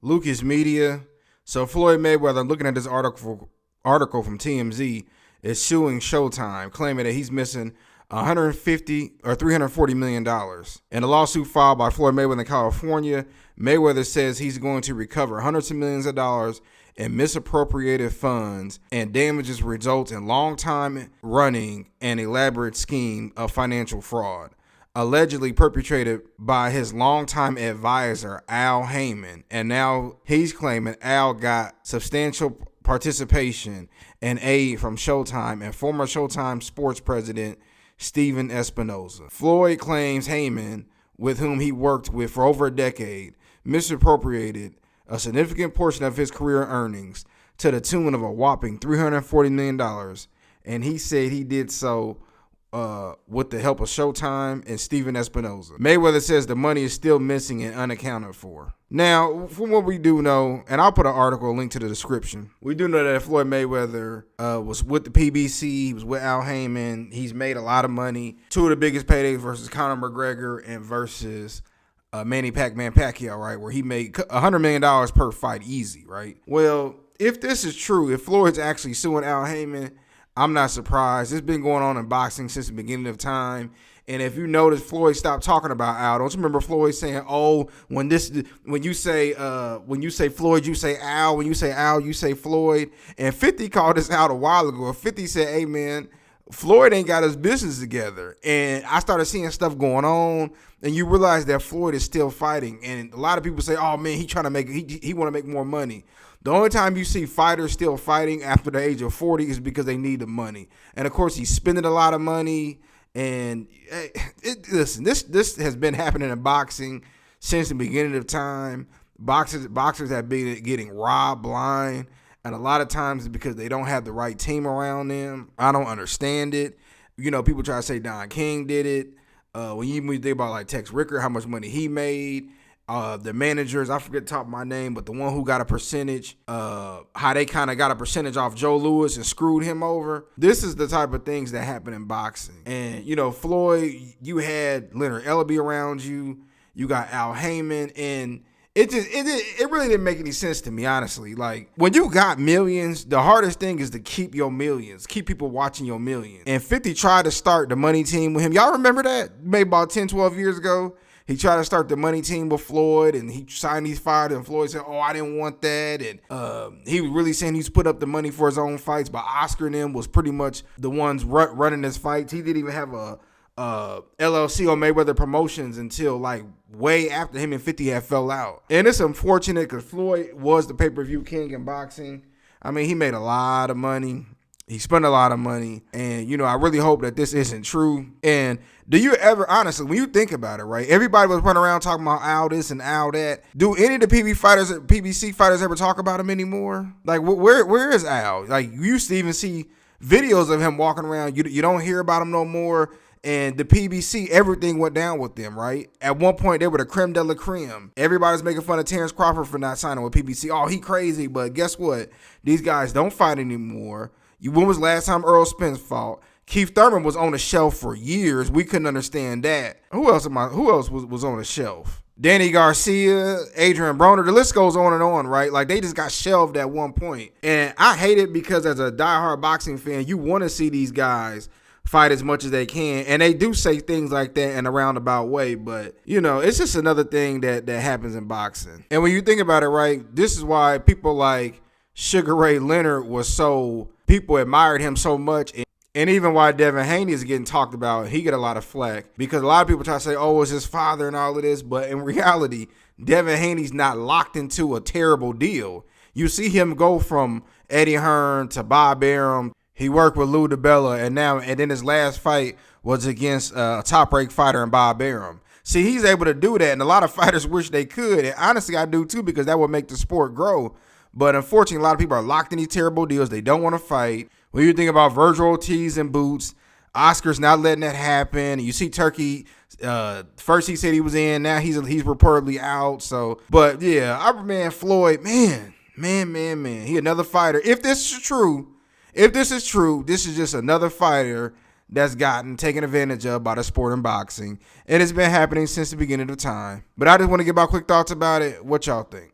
Lucas Media. So Floyd Mayweather, I'm looking at this article from TMZ, is suing Showtime, claiming that he's missing $340 million. In a lawsuit filed by Floyd Mayweather in California, Mayweather says he's going to recover hundreds of millions of dollars in misappropriated funds and damages results in long time running and elaborate scheme of financial fraud, allegedly perpetrated by his longtime advisor, Al HAYMON. And now he's claiming Al got substantial participation and aid from Showtime and former Showtime sports president Steven Espinoza. Floyd claims HAYMON, with whom he worked with for over a decade, misappropriated a significant portion of his career earnings to the tune of a whopping $340 million. And he said he did so with the help of Showtime and Steven Espinoza. Mayweather says the money is still missing and unaccounted for. Now, from what we do know, and I'll put an article, a link to the description, we do know that Floyd Mayweather was with the PBC, he was with Al HAYMON, he's made a lot of money. Two of the biggest paydays versus Conor McGregor and versus Manny Pacquiao, right, where he made $100 million per fight easy, right? Well, if this is true, if Floyd's actually suing Al HAYMON, I'm not surprised. It's been going on in boxing since the beginning of time. And if you notice, Floyd stopped talking about Al. Don't you remember Floyd saying, "Oh, when you say Floyd, you say Al. When you say Al, you say Floyd." And 50 called this out a while ago. 50 said, "Hey man, Floyd ain't got his business together." And I started seeing stuff going on, and you realize that Floyd is still fighting. And a lot of people say, "Oh man, he want to make more money." The only time you see fighters still fighting after the age of 40 is because they need the money. And of course, he's spending a lot of money. And listen, this has been happening in boxing since the beginning of time. Boxers have been getting robbed blind, and a lot of times it's because they don't have the right team around them. I don't understand it. You know, people try to say Don King did it. When you think about like Tex Ricker, how much money he made. The managers, I forget the top of my name, but the one who got a percentage, how they kind of got a percentage off Joe Louis and screwed him over. This is the type of things that happen in boxing. And, you know, Floyd, you had Leonard Ellaby around you. You got Al HAYMON, and it really didn't make any sense to me, honestly. Like, when you got millions, the hardest thing is to keep your millions, keep people watching your millions. And 50 tried to start the money team with him. Y'all remember that? Maybe about 10, 12 years ago. He tried to start the money team with Floyd, and he signed these fighters, and Floyd said, "Oh, I didn't want that." And he was really saying he's put up the money for his own fights, but Oscar and them was pretty much the ones running his fights. He didn't even have a LLC on Mayweather Promotions until like way after him and 50 had fell out. And it's unfortunate because Floyd was the pay-per-view king in boxing. I mean, he made a lot of money. He spent a lot of money, and, you know, I really hope that this isn't true. And do you ever, honestly, when you think about it, right, everybody was running around talking about Al this and Al that. Do any of the PBC fighters ever talk about him anymore? Like, where is Al? Like, you used to even see videos of him walking around. You don't hear about him no more. And the PBC, everything went down with them, right? At one point, they were the creme de la creme. Everybody's making fun of Terrence Crawford for not signing with PBC. Oh, he crazy. But guess what? These guys don't fight anymore. When was the last time Earl Spence fought? Keith Thurman was on the shelf for years. We couldn't understand that. Who else was on the shelf? Danny Garcia, Adrian Broner, the list goes on and on, right? Like, they just got shelved at one point. And I hate it because as a diehard boxing fan, you want to see these guys fight as much as they can. And they do say things like that in a roundabout way. But, you know, it's just another thing that happens in boxing. And when you think about it, right, this is why people like Sugar Ray Leonard people admired him so much. And even why Devin Haney is getting talked about, he get a lot of flack because a lot of people try to say, "Oh, it's his father and all of this." But in reality, Devin Haney's not locked into a terrible deal. You see him go from Eddie Hearn to Bob Arum. He worked with Lou DiBella, and then his last fight was against a top-ranked fighter in Bob Arum. See, he's able to do that, and a lot of fighters wish they could. And honestly, I do too, because that would make the sport grow. But unfortunately, a lot of people are locked in these terrible deals. They don't want to fight. When you think about Virgil Ortiz and Boots, Oscar's not letting that happen. You see Turkey, first he said he was in, now he's reportedly out. So, but yeah, Floyd, man, he another fighter. If this is true, this is just another fighter that's gotten taken advantage of by the sport in boxing. And it's been happening since the beginning of time. But I just want to give my quick thoughts about it. What y'all think?